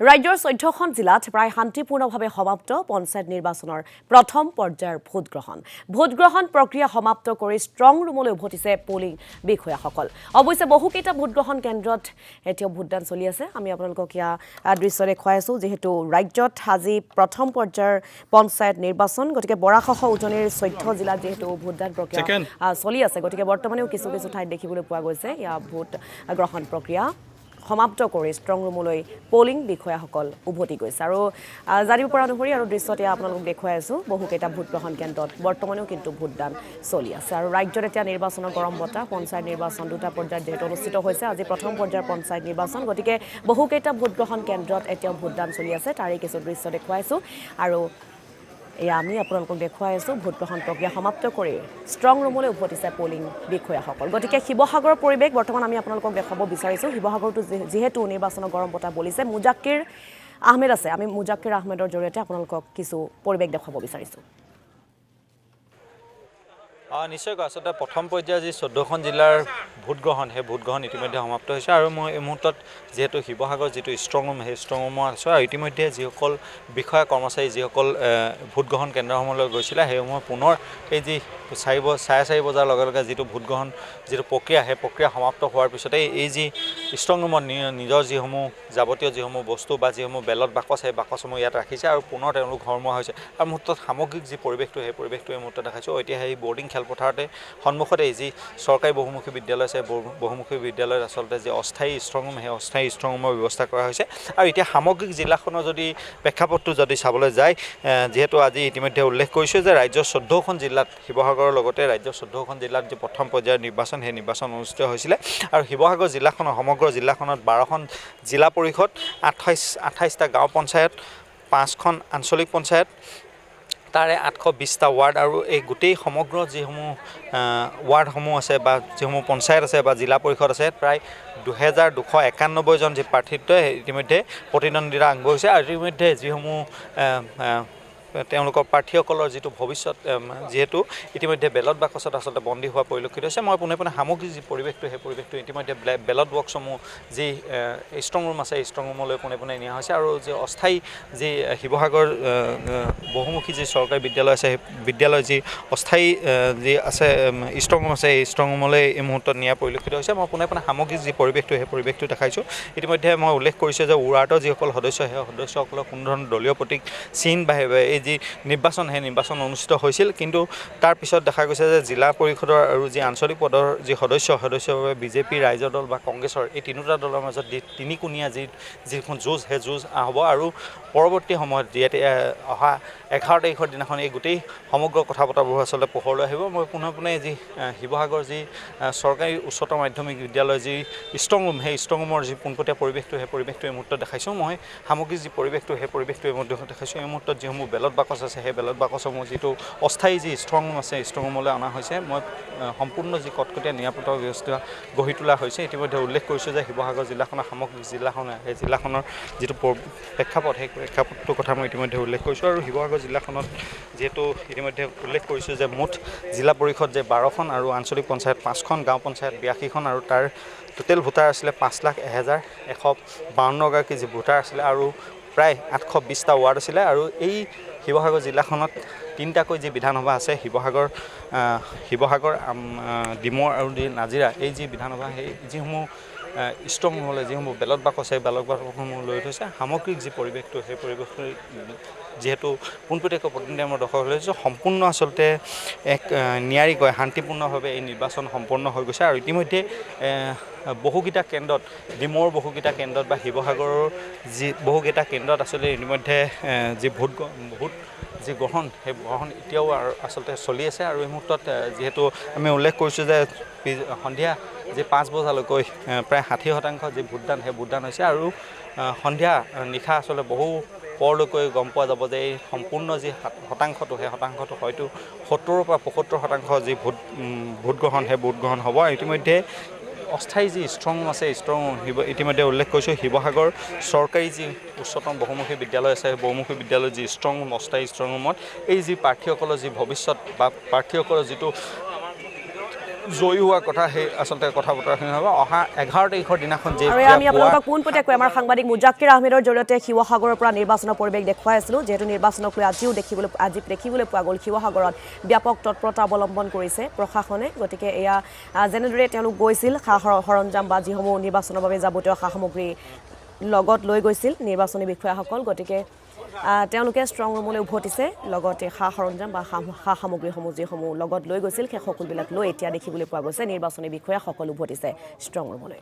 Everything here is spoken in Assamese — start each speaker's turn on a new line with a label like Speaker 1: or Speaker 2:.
Speaker 1: ৰাজ্যৰ 14খন জিলাত প্ৰায় শান্তিপূৰ্ণভাৱে সমাপ্ত পঞ্চায়ত নিৰ্বাচনৰ প্ৰথম পৰ্যায়ৰ ভোটগ্ৰহণ প্ৰক্ৰিয়া সমাপ্ত কৰি ষ্ট্ৰং ৰুমলৈ উভতিছে পলিং বিষয়াসকল। অৱশ্যে বহুকেইটা ভোটগ্ৰহণ কেন্দ্ৰত এতিয়াও ভোটদান চলি আছে। আমি আপোনালোকক ইয়া দৃশ্য দেখুৱাই আছো, যিহেতু ৰাজ্যত আজি প্ৰথম পৰ্যায়ৰ পঞ্চায়ত নিৰ্বাচন, গতিকে বৰাসহ উজনিৰ 14 জিলাত যিহেতু ভোটদান প্ৰক্ৰিয়া চলি আছে, গতিকে বৰ্তমানেও কিছু ঠাইত দেখিবলৈ পোৱা গৈছে ইয়া ভোট গ্ৰহণ প্ৰক্ৰিয়া সমাপ্ত কৰি ষ্ট্ৰং ৰুমলৈ পলিং বিষয়াসকল উভতি গৈছে। আৰু জানিব পৰা অনুসৰি আৰু দৃশ্যত আপোনালোকক দেখুৱাই আছো, বহুকেইটা ভোটগ্ৰহণ কেন্দ্ৰত বৰ্তমানেও কিন্তু ভোটদান চলি আছে। আৰু ৰাজ্যত এতিয়া নিৰ্বাচনৰ গৰম বতাহ, পঞ্চায়ত নিৰ্বাচন দুটা পৰ্যায়ত যিহেতু অনুষ্ঠিত হৈছে, আজি প্ৰথম পৰ্যায়ৰ পঞ্চায়ত নিৰ্বাচন, গতিকে বহুকেইটা ভোটগ্ৰহণ কেন্দ্ৰত এতিয়াও ভোটদান চলি আছে। তাৰে কিছু দৃশ্য দেখুৱাইছো আৰু এয়া আমি আপোনালোকক দেখুৱাই আছো ভোটগ্ৰহণ প্ৰক্ৰিয়া সমাপ্ত কৰি ষ্ট্ৰং ৰুমলৈ উভতিছে পলিং বিষয়াসকল। গতিকে শিৱসাগৰৰ পৰিৱেশ বৰ্তমান আমি আপোনালোকক দেখাব বিচাৰিছোঁ। শিৱসাগৰতো যিহেতু নিৰ্বাচনৰ গৰম বতাহ বলিছে, মুজাক্কিৰ আহমেদ আছে, আমি মুজাক্কিৰ আহমেদৰ জৰিয়তে আপোনালোকক কিছু পৰিৱেশ দেখুৱাব বিচাৰিছোঁ।
Speaker 2: নিশ্চয় আচলতে প্ৰথম পৰ্যায়ৰ যি 14খন জিলাৰ ভোটগ্ৰহণ, সেই ভোটগ্ৰহণ ইতিমধ্যে সমাপ্ত হৈছে। আৰু মই এই মুহূৰ্তত যিহেতু শিৱসাগৰ যিটো ষ্ট্ৰং ৰুম, সেই ষ্ট্ৰং ৰুমত আছোঁ। আৰু ইতিমধ্যে যিসকল বিষয়া কৰ্মচাৰী যিসকল ভোটগ্ৰহণ কেন্দ্ৰসমূহলৈ গৈছিলে, সেইসমূহ পুনৰ এই যি 4:30 বজাৰ লগে লগে যিটো ভোটগ্ৰহণ যিটো প্ৰক্ৰিয়া, সেই প্ৰক্ৰিয়া সমাপ্ত হোৱাৰ পিছতে এই যি ষ্ট্ৰং ৰুমত নিজৰ যিসমূহ যাৱতীয় যিসমূহ বস্তু বা যিসমূহ বেলট বাকচ, সেই বাকচসমূহ ইয়াত ৰাখিছে আৰু পুনৰ তেওঁলোক ঘৰমুৱা হৈছে। আৰু মুহূৰ্তত সামগ্ৰিক যি পৰিৱেশটো, সেই পৰিৱেশটো এই মুহূৰ্তত দেখাইছোঁ। এতিয়া সেই বৰ্ডিং খেলপথাৰতে সন্মুখতে যি চৰকাৰী বহুমুখী বিদ্যালয় আছে, বহুমুখী বিদ্যালয়ত আচলতে যি অস্থায়ী ষ্ট্ৰং ৰুম, সেই অস্থায়ী ষ্ট্ৰং ৰুমৰ ব্যৱস্থা কৰা হৈছে। আৰু এতিয়া সামগ্ৰিক জিলাখনৰ যদি প্ৰেক্ষাপটটো যদি চাবলৈ যায়, যিহেতু আজি ইতিমধ্যে উল্লেখ কৰিছোঁ যে ৰাজ্যৰ 14খন জিলাত, শিৱসাগৰৰ লগতে ৰাজ্যৰ 14খন জিলাত যি প্ৰথম পৰ্যায়ৰ নিৰ্বাচন, সেই নিৰ্বাচন অনুষ্ঠিত হৈছিলে। আৰু শিৱসাগৰ জিলাখনৰ সমগ্ৰ জিলাখনত 12খন জিলা পৰিষদ, 28টা গাঁও পঞ্চায়ত, 5খন আঞ্চলিক পঞ্চায়ত, তাৰে 820টা ৱাৰ্ড আৰু এই গোটেই সমগ্ৰ যিসমূহ ৱাৰ্ডসমূহ আছে বা যিসমূহ পঞ্চায়ত আছে বা জিলা পৰিষদ আছে, প্ৰায় 2291জন যি প্ৰাৰ্থীত্বই ইতিমধ্যে প্ৰতিদ্বন্দ্বিতা আৰম্ভ হৈছে। আৰু ইতিমধ্যে যিসমূহ তেওঁলোকৰ প্ৰাৰ্থীসকলৰ যিটো ভৱিষ্যত, যিহেতু ইতিমধ্যে বেলট বাকচত আচলতে বন্দী হোৱা পৰিলক্ষিত হৈছে। মই পোনে সামগ্ৰিক যি পৰিৱেশটো, সেই পৰিৱেশটো ইতিমধ্যে বেলট বক্সসমূহ যি ষ্ট্ৰং ৰুম আছে, এই ষ্ট্ৰং ৰুমলৈ পোনে নিয়া হৈছে। আৰু যি অস্থায়ী যি শিৱসাগৰ বহুমুখী যি চৰকাৰী বিদ্যালয় আছে, সেই বিদ্যালয় যি অস্থায়ী যি আছে ষ্ট্ৰং ৰুম আছে, এই ষ্ট্ৰং ৰুমলৈ এই মুহূৰ্তত নিয়া পৰিলক্ষিত হৈছে। মই পোনে সামগ্ৰিক যি পৰিৱেশটো, সেই পৰিৱেশটো দেখাইছোঁ। ইতিমধ্যে মই উল্লেখ কৰিছোঁ যে উৰাটোৰ যিসকল সদস্য, সেই সদস্যসকলক কোনো ধৰণৰ দলীয় প্ৰতীক চিন বা এই যি নিৰ্বাচন, সেই নিৰ্বাচন অনুষ্ঠিত হৈছিল। কিন্তু তাৰপিছত দেখা গৈছে যে জিলা পৰিষদৰ আৰু যি আঞ্চলিক পদৰ যি সদস্যৰ বাবে বিজেপি, ৰাইজৰ দল বা কংগ্ৰেছৰ এই তিনিওটা দলৰ মাজত তিনিকোণীয়া যিখন যুঁজ, সেই যুঁজ হ'ব। আৰু পৰৱৰ্তী সময়ত যিহেতু অহা 11 তাৰিখৰ দিনাখন এই গোটেই সমগ্ৰ কথা বতৰাবোৰ আচলতে পোহৰলৈ আহিব। মই পুনৰ যি শিৱসাগৰ যি চৰকাৰী উচ্চতৰ মাধ্যমিক বিদ্যালয়ৰ যি ষ্ট্ৰং ৰুম, সেই ষ্ট্ৰং ৰুমৰ যি পোনপটীয়া পৰিৱেশটো, সেই পৰিৱেশটো এই মুহূৰ্তত দেখাইছোঁ। মই সামগ্ৰিক যি পৰিৱেশটো, সেই পৰিৱেশটো এই মুহূৰ্তত দেখাইছোঁ। এই মুহূৰ্তত যিসমূহ বেলট বাকচ আছে, সেই বেলট বাকচসমূহ যিটো অস্থায়ী যি ষ্ট্ৰং ৰুম আছে, ষ্ট্ৰং ৰুমলৈ অনা হৈছে। মই সম্পূৰ্ণ যি কটকটীয়া নিৰাপত্তা ব্যৱস্থা গঢ়ি তোলা হৈছে। ইতিমধ্যে উল্লেখ কৰিছোঁ যে শিৱসাগৰ জিলাখনৰ সামগ্ৰিক সেই জিলাখনৰ যিটো প্ৰেক্ষাপট, সেই প্ৰেক্ষাপটটোৰ কথা মই ইতিমধ্যে উল্লেখ কৰিছোঁ। আৰু শিৱসাগৰ জিলাখনত যিহেতু ইতিমধ্যে উল্লেখ কৰিছোঁ যে মুঠ জিলা পৰিষদ যে 12খন আৰু আঞ্চলিক পঞ্চায়ত 5খন, গাঁও পঞ্চায়ত 82খন, আৰু তাৰ টোটেল ভোটাৰ আছিলে 5,01,152গৰাকী যি ভোটাৰ আছিলে। আৰু প্ৰায় 820টা ৱাৰ্ড আছিলে। আৰু এই শিৱসাগৰ জিলাখনত 3টাকৈ যি বিধানসভা আছে, শিৱসাগৰ, ডিমৌ আৰু নাজিৰা, এই যি বিধানসভা, সেই যিসমূহ ষ্ট্ৰং ৰুমলৈ যিসমূহ বেলট বাকচ, সেই বেলট বাকচসমূহ লৈ থৈছে। সামগ্ৰিক যি পৰিৱেশটো, সেই পৰিৱেশটো যিহেতু পোনপটীয়াকৈ প্ৰতিনিধি মই দখল কৰিছোঁ, সম্পূৰ্ণ আচলতে এক নিয়াৰিকৈ শান্তিপূৰ্ণভাৱে এই নিৰ্বাচন সম্পন্ন হৈ গৈছে। আৰু ইতিমধ্যে বহুকেইটা কেন্দ্ৰত, ডিমৌৰ বহুকেইটা কেন্দ্ৰত বা শিৱসাগৰৰ যি বহুকেইটা কেন্দ্ৰত আচলতে ইতিমধ্যে যি ভোট যি গ্ৰহণ, সেই গ্ৰহণ এতিয়াও আচলতে চলি আছে। আৰু এই মুহূৰ্তত যিহেতু আমি উল্লেখ কৰিছোঁ যে সন্ধিয়া যি 5 বজালৈকৈ প্ৰায় 60% যি ভোটদান, সেই ভোটদান হৈছে। আৰু সন্ধিয়া নিশা আচলতে বহু পৰলৈকৈ গম পোৱা যাব যে এই সম্পূৰ্ণ যি শতাংশটো, সেই শতাংশটো হয়তো 70% পৰা 75% যি ভোটগ্ৰহণ, সেই ভোটগ্ৰহণ হ'ব। ইতিমধ্যে অস্থায়ী যি ষ্ট্ৰং আছে, ষ্ট্ৰং ইতিমধ্যে উল্লেখ কৰিছোঁ শিৱসাগৰ চৰকাৰী যি উচ্চতম বহুমুখী বিদ্যালয় আছে, বহুমুখী বিদ্যালয়ৰ যি ষ্ট্ৰং ৰুম, অস্থায়ী ষ্ট্ৰং ৰুমত এই যি প্ৰাৰ্থীসকলৰ যি ভৱিষ্যত বা প্ৰাৰ্থীসকলৰ যিটো জয়ী হোৱা কথা সেই আচলতে কথা বতৰাখিনি হ'ব অহা 11 তাৰিখৰ দিনাখন যে
Speaker 1: আৰু আমি আপোনালোকক পোনপটীয়াকৈ আমাৰ সাংবাদিক মুজাক্কিৰ আহমেদৰ জৰিয়তে শিৱসাগৰৰ পৰা নিৰ্বাচনৰ পৰিৱেশ দেখুৱাই আছিলোঁ যিহেতু নিৰ্বাচনক লৈ আজি দেখিবলৈ পোৱা গ'ল শিৱসাগৰত ব্যাপক তৎপৰতা অৱলম্বন কৰিছে প্ৰশাসনে গতিকে এয়া যেনেদৰে তেওঁলোক গৈছিল সৰঞ্জাম বা যিসমূহ নিৰ্বাচনৰ বাবে যাৱতীয় সা সামগ্ৰী লগত লৈ গৈছিল নিৰ্বাচনী বিষয়াসকল গতিকে তেওঁলোকে ষ্ট্ৰং ৰুমলৈ উভতিছে লগতে সা সৰঞ্জাম বা সা সামগ্ৰীসমূহ যিসমূহ লগত লৈ গৈছিল সেই সকলোবিলাক লৈ এতিয়া দেখিবলৈ পোৱা গৈছে নিৰ্বাচনী বিষয়াসকল উভতিছে ষ্ট্ৰং ৰুমলৈ